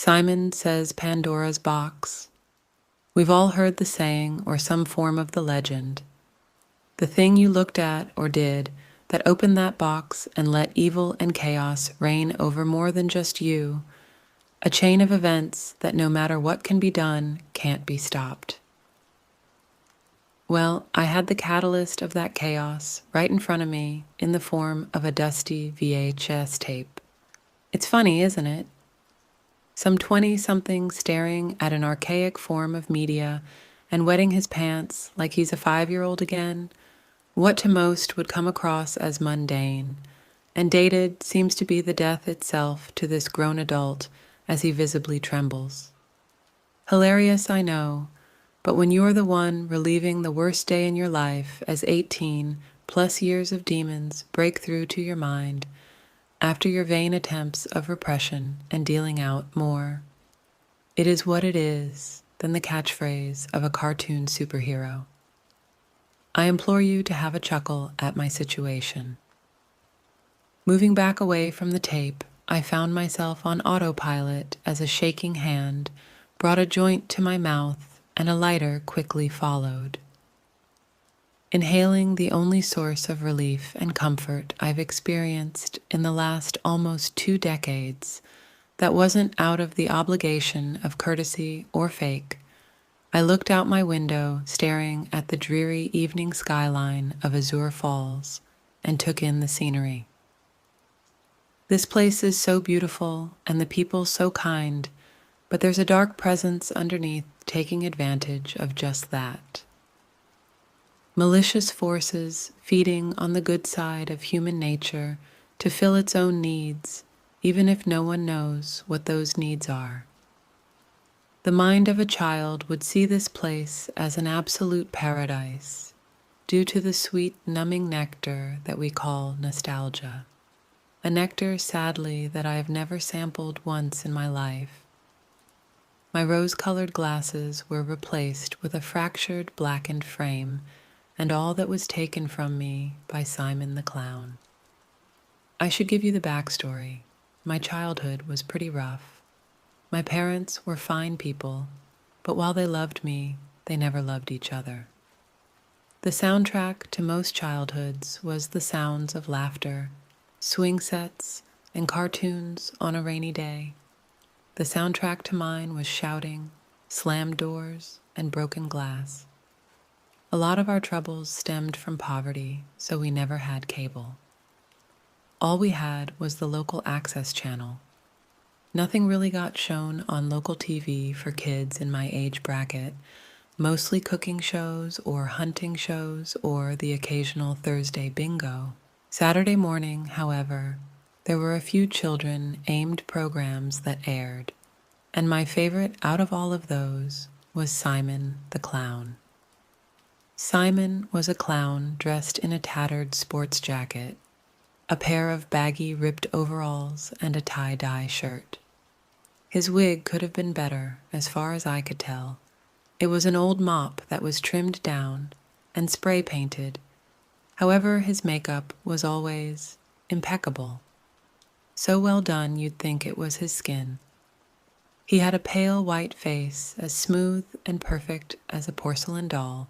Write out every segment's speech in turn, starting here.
Simon says Pandora's box. We've all heard the saying or some form of the legend. The thing you looked at or did that opened that box and let evil and chaos reign over more than just you, a chain of events that no matter what can be done, can't be stopped. Well, I had the catalyst of that chaos right in front of me in the form of a dusty VHS tape. It's funny, isn't it? Some 20-something staring at an archaic form of media and wetting his pants like he's a 5-year-old again, what to most would come across as mundane, and dated seems to be the death itself to this grown adult as he visibly trembles. Hilarious, I know, but when you're the one relieving the worst day in your life as 18 plus years of demons break through to your mind, after your vain attempts of repression and dealing out more, it is what it is than the catchphrase of a cartoon superhero. I implore you to have a chuckle at my situation. Moving back away from the tape, I found myself on autopilot as a shaking hand brought a joint to my mouth and a lighter quickly followed. Inhaling the only source of relief and comfort I've experienced in the last almost 2 decades that wasn't out of the obligation of courtesy or fake, I looked out my window staring at the dreary evening skyline of Azure Falls and took in the scenery. This place is so beautiful and the people so kind, but there's a dark presence underneath taking advantage of just that. Malicious forces feeding on the good side of human nature to fill its own needs, even if no one knows what those needs are. The mind of a child would see this place as an absolute paradise due to the sweet, numbing nectar that we call nostalgia, a nectar, sadly, that I have never sampled once in my life. My rose-colored glasses were replaced with a fractured, blackened frame, and all that was taken from me by Simon the Clown. I should give you the backstory. My childhood was pretty rough. My parents were fine people, but while they loved me, they never loved each other. The soundtrack to most childhoods was the sounds of laughter, swing sets, and cartoons on a rainy day. The soundtrack to mine was shouting, slammed doors, and broken glass. A lot of our troubles stemmed from poverty, so we never had cable. All we had was the local access channel. Nothing really got shown on local TV for kids in my age bracket, mostly cooking shows or hunting shows or the occasional Thursday bingo. Saturday morning, however, there were a few children-aimed programs that aired, and my favorite out of all of those was Simon the Clown. Simon was a clown dressed in a tattered sports jacket, a pair of baggy ripped overalls, and a tie-dye shirt. His wig could have been better, as far as I could tell. It was an old mop that was trimmed down and spray painted. However, his makeup was always impeccable. So well done you'd think it was his skin. He had a pale white face, as smooth and perfect as a porcelain doll,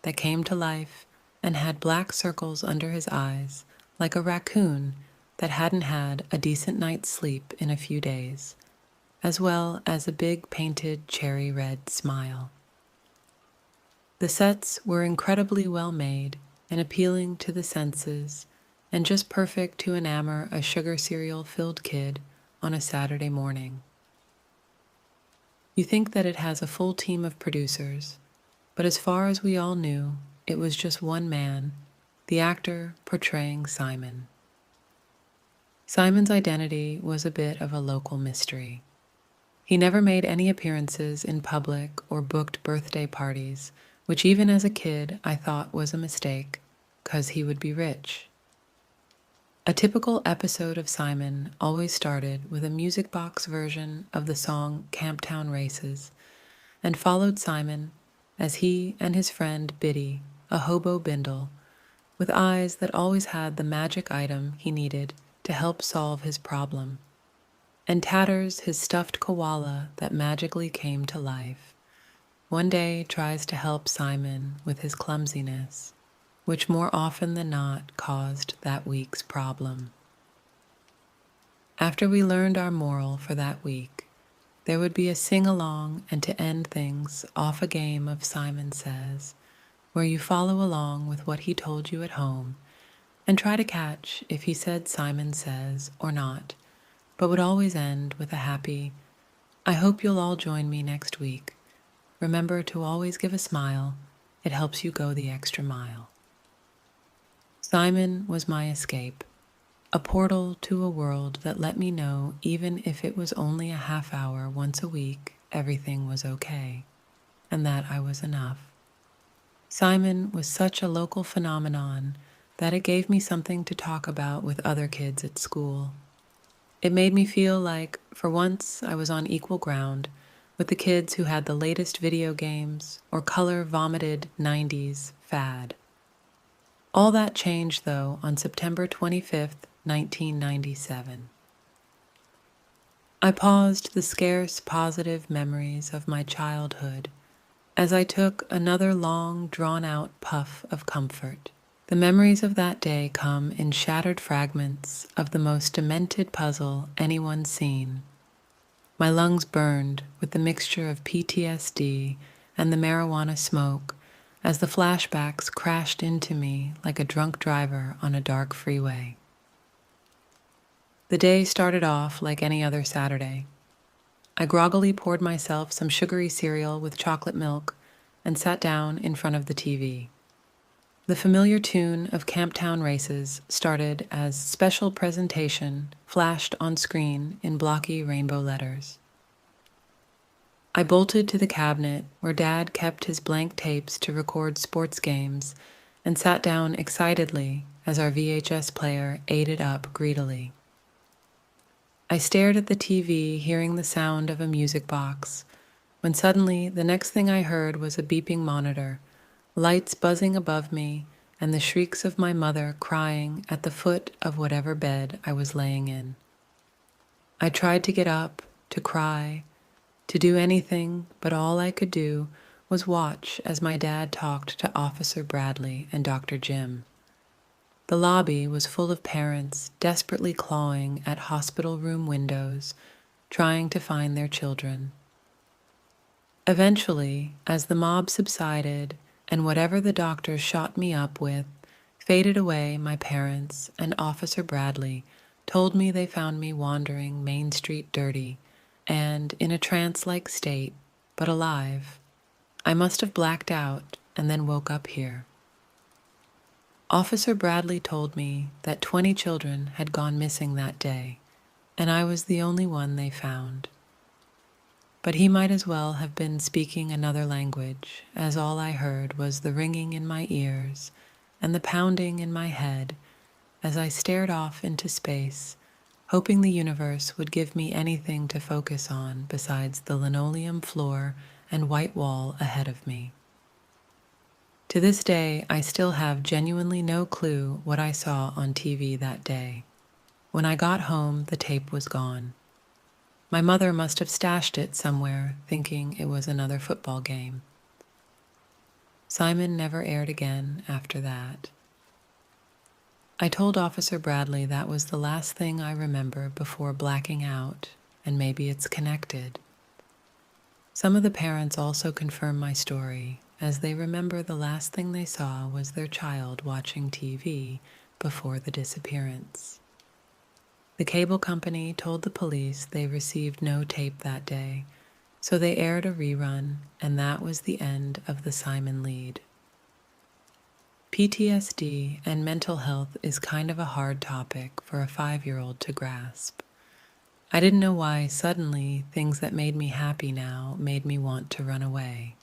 that came to life and had black circles under his eyes, like a raccoon that hadn't had a decent night's sleep in a few days, as well as a big painted cherry red smile. The sets were incredibly well made and appealing to the senses, and just perfect to enamor a sugar cereal-filled kid on a Saturday morning. You think that it has a full team of producers, but as far as we all knew, it was just one man, the actor portraying Simon. Simon's identity was a bit of a local mystery. He never made any appearances in public or booked birthday parties, which even as a kid I thought was a mistake, 'cause he would be rich. A typical episode of Simon always started with a music box version of the song Camptown Races, and followed Simon as he and his friend Biddy, a hobo bindle, with eyes that always had the magic item he needed to help solve his problem. and Tatters, his stuffed koala that magically came to life, one day tries to help Simon with his clumsiness, which more often than not caused that week's problem. After we learned our moral for that week, there would be a sing-along and to end things off a game of Simon Says, where you follow along with what he told you at home and try to catch if he said Simon Says or not, but would always end with a happy, "I hope you'll all join me next week. Remember to always give a smile. It helps you go the extra mile." Simon was my escape, a portal to a world that let me know even if it was only a half hour once a week, everything was okay, and that I was enough. Simon was such a local phenomenon that it gave me something to talk about with other kids at school. It made me feel like, for once, I was on equal ground with the kids who had the latest video games or color-vomited 90s fad. All that changed, though, on September 25th, 1997. I paused the scarce positive memories of my childhood as I took another long, drawn-out puff of comfort. The memories of that day come in shattered fragments of the most demented puzzle anyone's seen. My lungs burned with the mixture of PTSD and the marijuana smoke as the flashbacks crashed into me like a drunk driver on a dark freeway. The day started off like any other Saturday. I groggily poured myself some sugary cereal with chocolate milk and sat down in front of the TV. The familiar tune of Camptown Races started as special presentation flashed on screen in blocky rainbow letters. I bolted to the cabinet where Dad kept his blank tapes to record sports games and sat down excitedly as our VHS player ate it up greedily. I stared at the TV, hearing the sound of a music box, when suddenly the next thing I heard was a beeping monitor, lights buzzing above me, and the shrieks of my mother crying at the foot of whatever bed I was laying in. I tried to get up, to cry, to do anything, but all I could do was watch as my dad talked to Officer Bradley and Dr. Jim. The lobby was full of parents desperately clawing at hospital room windows, trying to find their children. Eventually, as the mob subsided and whatever the doctors shot me up with faded away, my parents and Officer Bradley told me they found me wandering Main Street dirty and in a trance-like state, but alive. I must have blacked out and then woke up here. Officer Bradley told me that 20 children had gone missing that day, and I was the only one they found. But he might as well have been speaking another language, as all I heard was the ringing in my ears and the pounding in my head as I stared off into space, hoping the universe would give me anything to focus on besides the linoleum floor and white wall ahead of me. To this day, I still have genuinely no clue what I saw on TV that day. When I got home, the tape was gone. My mother must have stashed it somewhere, thinking it was another football game. Simon never aired again after that. I told Officer Bradley that was the last thing I remember before blacking out, and maybe it's connected. Some of the parents also confirm my story, as they remember the last thing they saw was their child watching TV before the disappearance. The cable company told the police they received no tape that day, so they aired a rerun, and that was the end of the Simon lead. PTSD and mental health is kind of a hard topic for a 5-year-old to grasp. I didn't know why suddenly things that made me happy now made me want to run away.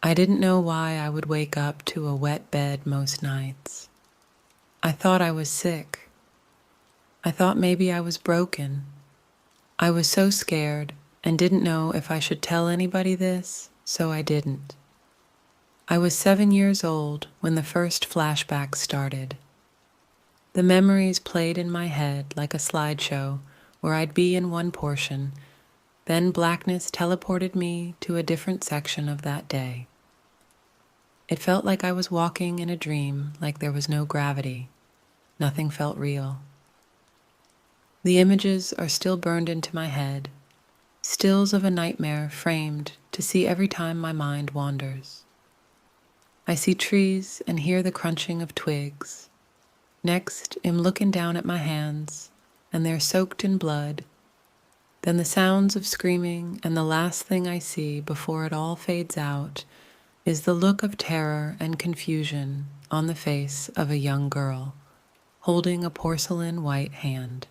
I didn't know why I would wake up to a wet bed most nights. I thought I was sick. I thought maybe I was broken. I was so scared and didn't know if I should tell anybody this, so I didn't. I was 7 years old when the first flashbacks started. The memories played in my head like a slideshow where I'd be in one portion, then blackness teleported me to a different section of that day. It felt like I was walking in a dream, like there was no gravity. Nothing felt real. The images are still burned into my head, stills of a nightmare framed to see every time my mind wanders. I see trees and hear the crunching of twigs. Next, am looking down at my hands, and they're soaked in blood. Then the sounds of screaming, and the last thing I see before it all fades out is the look of terror and confusion on the face of a young girl, holding a porcelain white hand.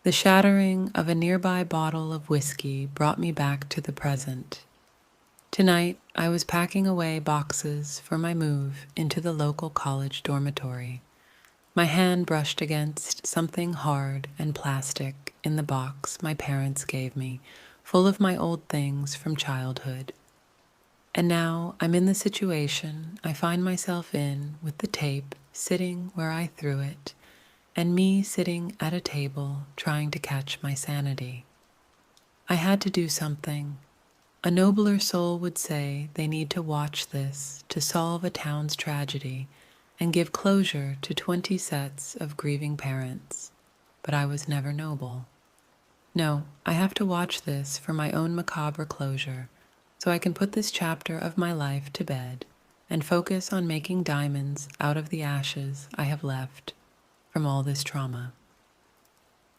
The shattering of a nearby bottle of whiskey brought me back to the present. Tonight, I was packing away boxes for my move into the local college dormitory. My hand brushed against something hard and plastic in the box my parents gave me, full of my old things from childhood. And now I'm in the situation I find myself in with the tape sitting where I threw it, and me sitting at a table trying to catch my sanity. I had to do something. A nobler soul would say they need to watch this to solve a town's tragedy and give closure to 20 sets of grieving parents. But I was never noble. No, I have to watch this for my own macabre closure, so I can put this chapter of my life to bed and focus on making diamonds out of the ashes I have left from all this trauma.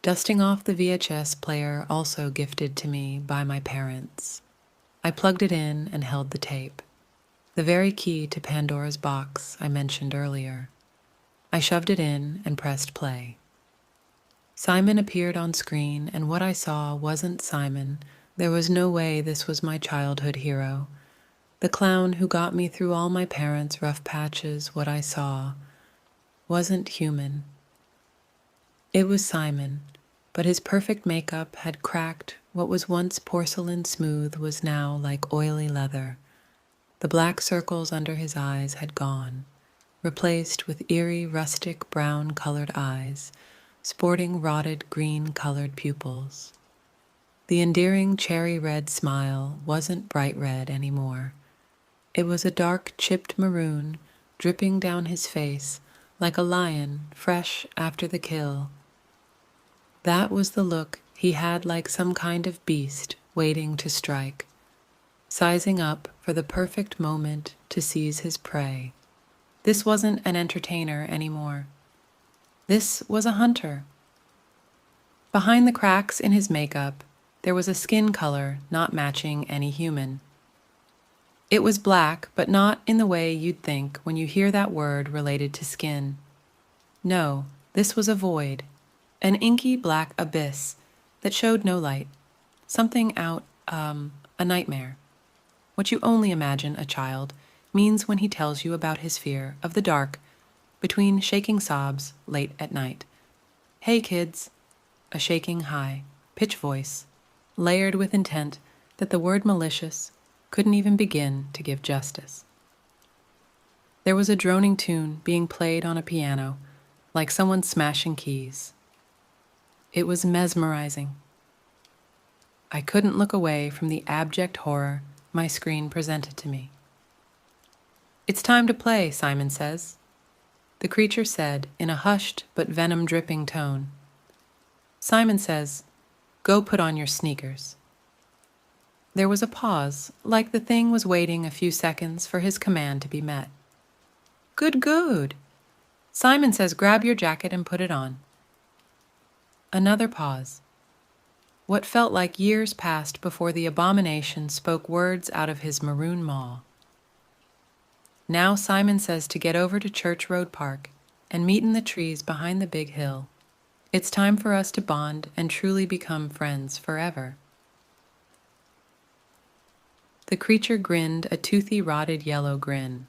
Dusting off the VHS player also gifted to me by my parents. I plugged it in and held the tape, the very key to Pandora's box I mentioned earlier. I shoved it in and pressed play. Simon appeared on screen, and what I saw wasn't Simon. There was no way this was my childhood hero. The clown who got me through all my parents' rough patches, what I saw wasn't human. It was Simon, but his perfect makeup had cracked what was once porcelain smooth was now like oily leather. The black circles under his eyes had gone, replaced with eerie rustic brown-colored eyes, sporting rotted green-colored pupils. The endearing cherry-red smile wasn't bright red anymore. It was a dark chipped maroon dripping down his face like a lion fresh after the kill. That was the look he had, like some kind of beast waiting to strike, sizing up for the perfect moment to seize his prey. This wasn't an entertainer anymore. This was a hunter. Behind the cracks in his makeup, there was a skin color not matching any human. It was black, but not in the way you'd think when you hear that word related to skin. No, this was a void, an inky black abyss that showed no light, something out, a nightmare. What you only imagine a child means when he tells you about his fear of the dark between shaking sobs late at night. Hey kids, a shaking high, pitch voice, layered with intent that the word malicious couldn't even begin to give justice. There was a droning tune being played on a piano, like someone smashing keys. It was mesmerizing. I couldn't look away from the abject horror my screen presented to me. It's time to play, Simon says. The creature said in a hushed but venom-dripping tone. Simon says, go put on your sneakers. There was a pause, like the thing was waiting a few seconds for his command to be met. Good. Simon says grab your jacket and put it on. Another pause. What felt like years passed before the abomination spoke words out of his maroon maw. Now Simon says to get over to Church Road Park and meet in the trees behind the big hill. It's time for us to bond and truly become friends forever. The creature grinned a toothy, rotted yellow grin,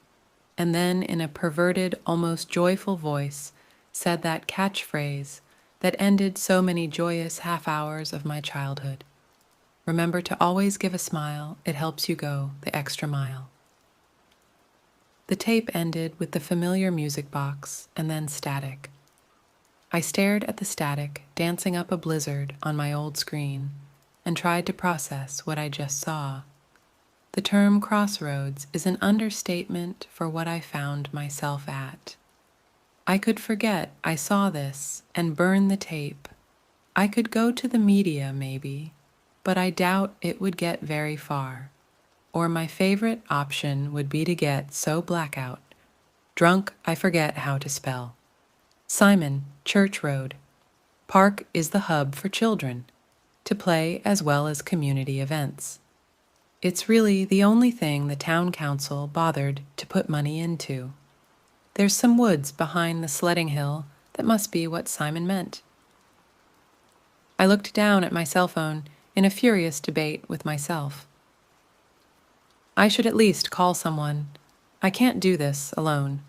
and then, in a perverted, almost joyful voice, said that catchphrase that ended so many joyous half hours of my childhood. Remember to always give a smile, it helps you go the extra mile. The tape ended with the familiar music box and then static. I stared at the static dancing up a blizzard on my old screen and tried to process what I just saw. The term crossroads is an understatement for what I found myself at. I could forget I saw this and burn the tape. I could go to the media, maybe, but I doubt it would get very far. Or my favorite option would be to get so blackout, drunk I forget how to spell. Simon, Church Road. Park is the hub for children, to play as well as community events. It's really the only thing the town council bothered to put money into. There's some woods behind the sledding hill that must be what Simon meant. I looked down at my cell phone in a furious debate with myself. I should at least call someone. I can't do this alone.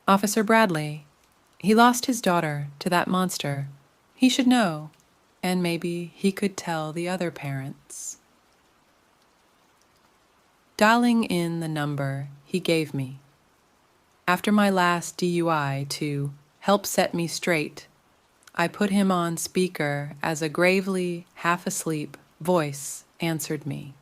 Officer Bradley, he lost his daughter to that monster. He should know, and maybe he could tell the other parents. Dialing in the number he gave me. After my last DUI to help set me straight, I put him on speaker as a gravely half-asleep voice answered me.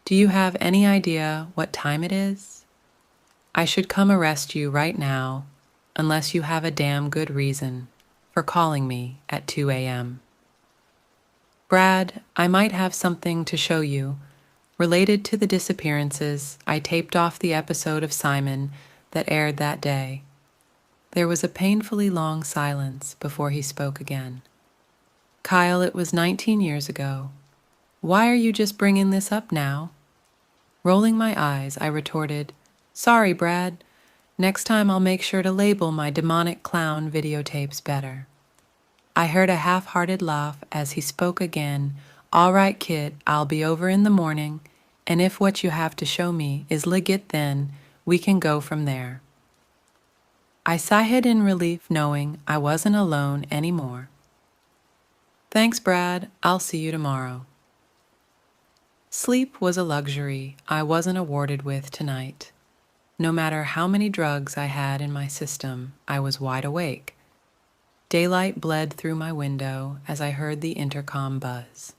Do you have any idea what time it is? I should come arrest you right now, unless you have a damn good reason for calling me at 2 a.m. Brad, I might have something to show you related to the disappearances. I taped off the episode of Simon that aired that day. There was a painfully long silence before he spoke again. Kyle, it was 19 years ago. Why are you just bringing this up now? Rolling my eyes, I retorted, Sorry, Brad. Next time I'll make sure to label my demonic clown videotapes better. I heard a half-hearted laugh as he spoke again. All right, kid, I'll be over in the morning, and if what you have to show me is legit, then we can go from there. I sighed in relief, knowing I wasn't alone anymore. Thanks, Brad. I'll see you tomorrow. Sleep was a luxury I wasn't awarded with tonight. No matter how many drugs I had in my system, I was wide awake. Daylight bled through my window as I heard the intercom buzz.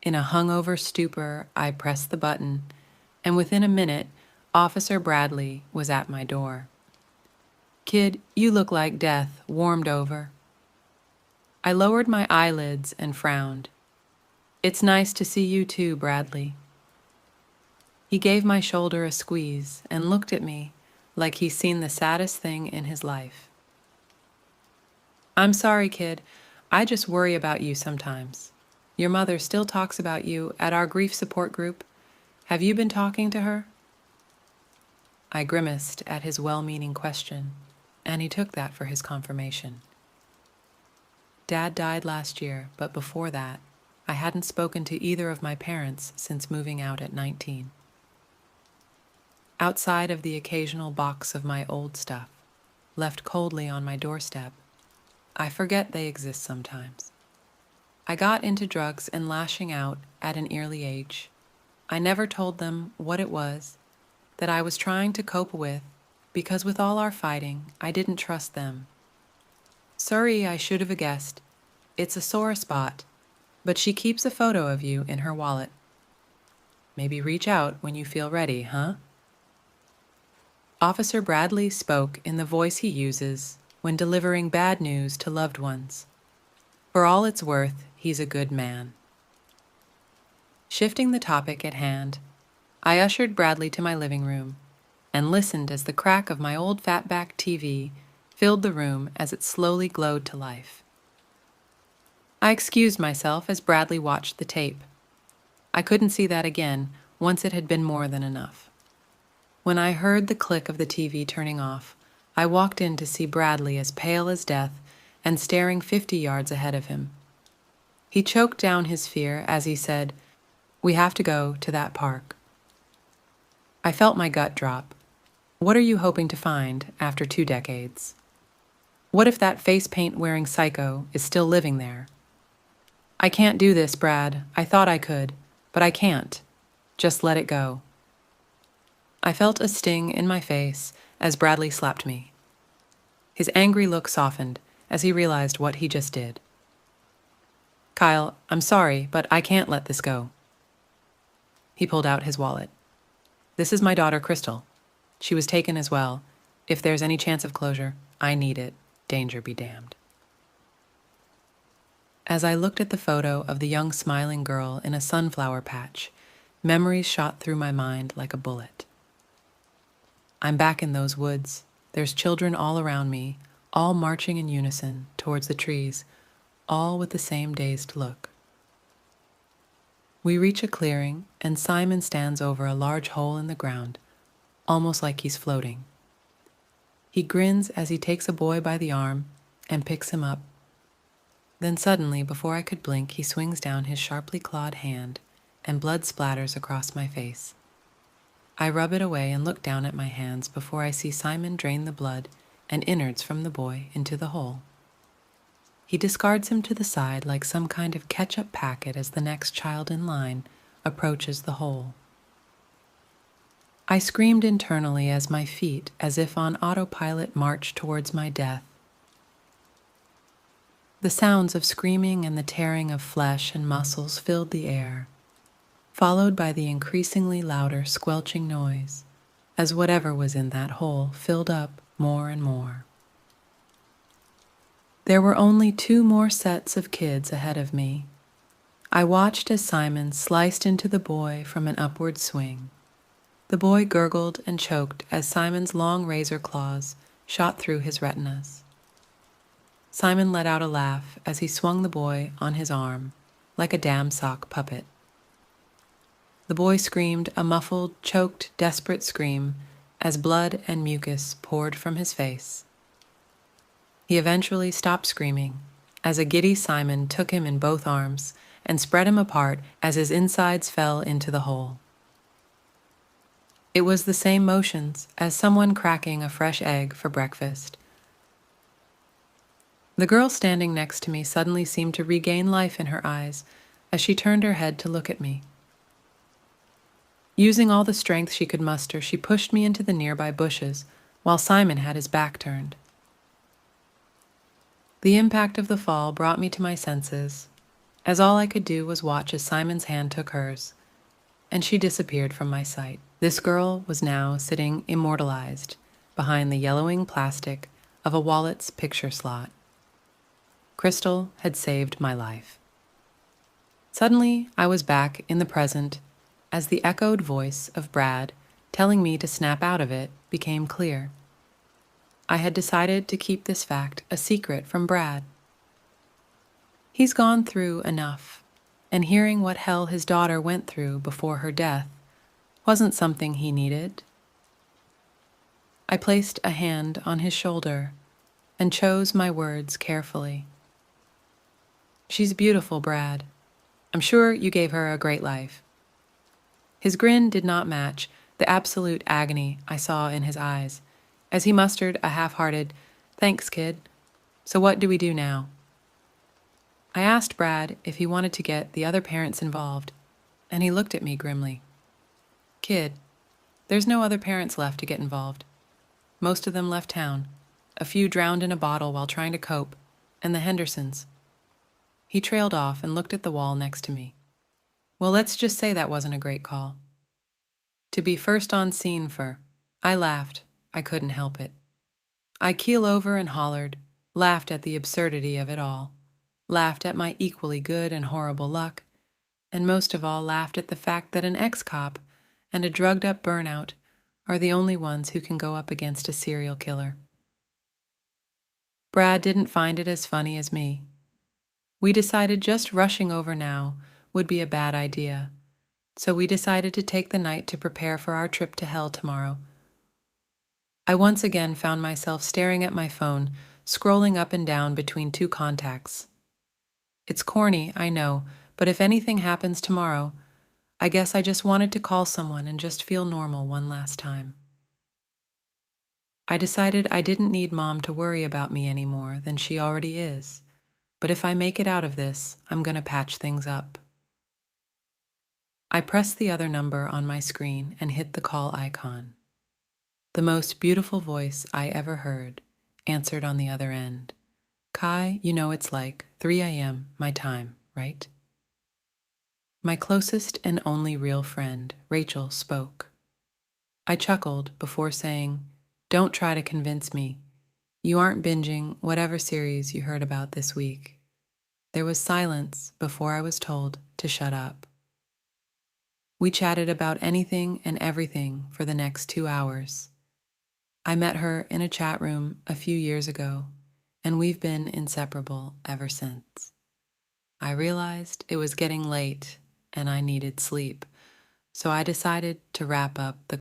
In a hungover stupor, I pressed the button, and within a minute, Officer Bradley was at my door. Kid, you look like death warmed over. I lowered my eyelids and frowned. It's nice to see you too, Bradley. He gave my shoulder a squeeze and looked at me like he's seen the saddest thing in his life. I'm sorry, kid. I just worry about you sometimes. Your mother still talks about you at our grief support group. Have you been talking to her? I grimaced at his well-meaning question, and he took that for his confirmation. Dad died last year, but before that, I hadn't spoken to either of my parents since moving out at 19. Outside of the occasional box of my old stuff, left coldly on my doorstep, I forget they exist sometimes. I got into drugs and lashing out at an early age. I never told them what it was that I was trying to cope with, because with all our fighting, I didn't trust them. Sorry, I should have guessed. It's a sore spot, but she keeps a photo of you in her wallet. Maybe reach out when you feel ready, huh? Officer Bradley spoke in the voice he uses when delivering bad news to loved ones. For all it's worth, he's a good man. Shifting the topic at hand, I ushered Bradley to my living room and listened as the crack of my old fatback TV filled the room as it slowly glowed to life. I excused myself as Bradley watched the tape. I couldn't see that again once it had been more than enough. When I heard the click of the TV turning off, I walked in to see Bradley as pale as death and staring 50 yards ahead of him. He choked down his fear as he said, "We have to go to that park." I felt my gut drop. What are you hoping to find after 2 decades? What if that face paint-wearing psycho is still living there? I can't do this, Brad. I thought I could, but I can't. Just let it go. I felt a sting in my face as Bradley slapped me. His angry look softened as he realized what he just did. Kyle, I'm sorry, but I can't let this go. He pulled out his wallet. This is my daughter, Crystal. She was taken as well. If there's any chance of closure, I need it. Danger be damned. As I looked at the photo of the young smiling girl in a sunflower patch, memories shot through my mind like a bullet. I'm back in those woods. There's children all around me, all marching in unison towards the trees, all with the same dazed look. We reach a clearing, and Simon stands over a large hole in the ground, almost like he's floating. He grins as he takes a boy by the arm and picks him up. Then suddenly, before I could blink, he swings down his sharply clawed hand, and blood splatters across my face. I rub it away and look down at my hands before I see Simon drain the blood and innards from the boy into the hole. He discards him to the side like some kind of ketchup packet as the next child in line approaches the hole. I screamed internally as my feet, as if on autopilot, marched towards my death. The sounds of screaming and the tearing of flesh and muscles filled the air. followed by the increasingly louder squelching noise as whatever was in that hole filled up more and more. There were only 2 more sets of kids ahead of me. I watched as Simon sliced into the boy from an upward swing. The boy gurgled and choked as Simon's long razor claws shot through his retinas. Simon let out a laugh as he swung the boy on his arm like a dam sock puppet. The boy screamed a muffled, choked, desperate scream as blood and mucus poured from his face. He eventually stopped screaming as a giddy Simon took him in both arms and spread him apart as his insides fell into the hole. It was the same motions as someone cracking a fresh egg for breakfast. The girl standing next to me suddenly seemed to regain life in her eyes as she turned her head to look at me. Using all the strength she could muster, she pushed me into the nearby bushes while Simon had his back turned. The impact of the fall brought me to my senses, as all I could do was watch as Simon's hand took hers, and she disappeared from my sight. This girl was now sitting immortalized behind the yellowing plastic of a wallet's picture slot. Crystal had saved my life. Suddenly, I was back in the present as the echoed voice of Brad telling me to snap out of it became clear. I had decided to keep this fact a secret from Brad. He's gone through enough, and hearing what hell his daughter went through before her death wasn't something he needed. I placed a hand on his shoulder and chose my words carefully. She's beautiful, Brad. I'm sure you gave her a great life. His grin did not match the absolute agony I saw in his eyes as he mustered a half-hearted, "Thanks, kid. So what do we do now?" I asked Brad if he wanted to get the other parents involved, and he looked at me grimly. "Kid, there's no other parents left to get involved. Most of them left town. A few drowned in a bottle while trying to cope, and the Hendersons." He trailed off and looked at the wall next to me. "Well, let's just say that wasn't a great call. To be first on scene for..." I laughed. I couldn't help it. I keel over and hollered, laughed at the absurdity of it all, laughed at my equally good and horrible luck, and most of all laughed at the fact that an ex-cop and a drugged-up burnout are the only ones who can go up against a serial killer. Brad didn't find it as funny as me. We decided just rushing over now would be a bad idea, so we decided to take the night to prepare for our trip to hell tomorrow. I once again found myself staring at my phone, scrolling up and down between 2 contacts. It's corny, I know, but if anything happens tomorrow, I guess I just wanted to call someone and just feel normal one last time. I decided I didn't need Mom to worry about me any more than she already is, but if I make it out of this, I'm gonna patch things up. I pressed the other number on my screen and hit the call icon. The most beautiful voice I ever heard answered on the other end. "Kai, you know it's like 3 a.m. my time, right?" My closest and only real friend, Rachel, spoke. I chuckled before saying, "Don't try to convince me. You aren't binging whatever series you heard about this week." There was silence before I was told to shut up. We chatted about anything and everything for the next 2 hours. I met her in a chat room a few years ago, and we've been inseparable ever since. I realized it was getting late and I needed sleep, so I decided to wrap up the